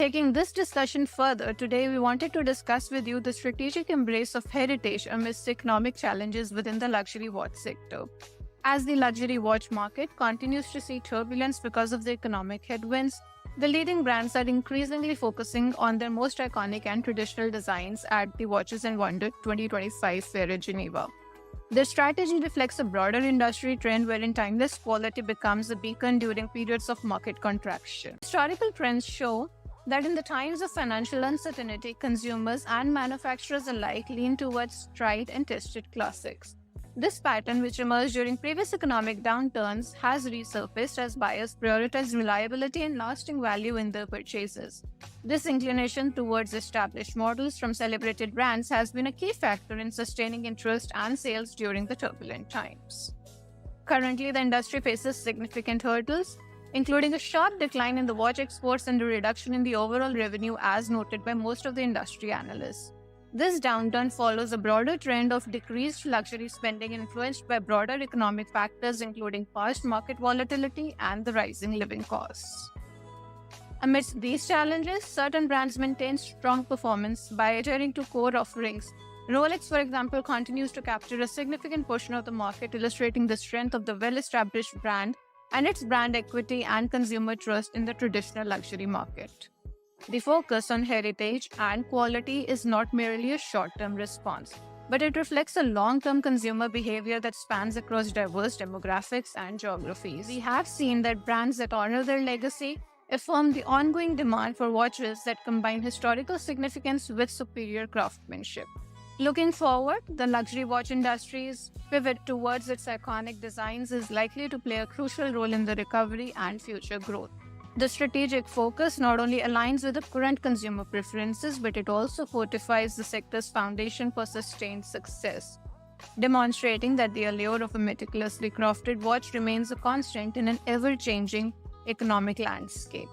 Taking this discussion further, today we wanted to discuss with you the strategic embrace of heritage amidst economic challenges within the luxury watch sector. As the luxury watch market continues to see turbulence because of the economic headwinds, the leading brands are increasingly focusing on their most iconic and traditional designs at the Watches and Wonders 2025 Fair in Geneva. Their strategy reflects a broader industry trend wherein timeless quality becomes a beacon during periods of market contraction. Historical trends show that in the times of financial uncertainty, consumers and manufacturers alike lean towards tried and tested classics. This pattern, which emerged during previous economic downturns, has resurfaced as buyers prioritize reliability and lasting value in their purchases. This inclination towards established models from celebrated brands has been a key factor in sustaining interest and sales during the turbulent times. Currently, the industry faces significant hurdles, including a sharp decline in the watch exports and a reduction in the overall revenue as noted by most of the industry analysts. This downturn follows a broader trend of decreased luxury spending influenced by broader economic factors including past market volatility and the rising living costs. Amidst these challenges, certain brands maintain strong performance by adhering to core offerings. Rolex, for example, continues to capture a significant portion of the market, illustrating the strength of the well-established brand and its brand equity and consumer trust in the traditional luxury market. The focus on heritage and quality is not merely a short-term response, but it reflects a long-term consumer behavior that spans across diverse demographics and geographies. We have seen that brands that honor their legacy affirm the ongoing demand for watches that combine historical significance with superior craftsmanship. Looking forward, the luxury watch industry's pivot towards its iconic designs is likely to play a crucial role in the recovery and future growth. The strategic focus not only aligns with the current consumer preferences, but it also fortifies the sector's foundation for sustained success, demonstrating that the allure of a meticulously crafted watch remains a constant in an ever-changing economic landscape.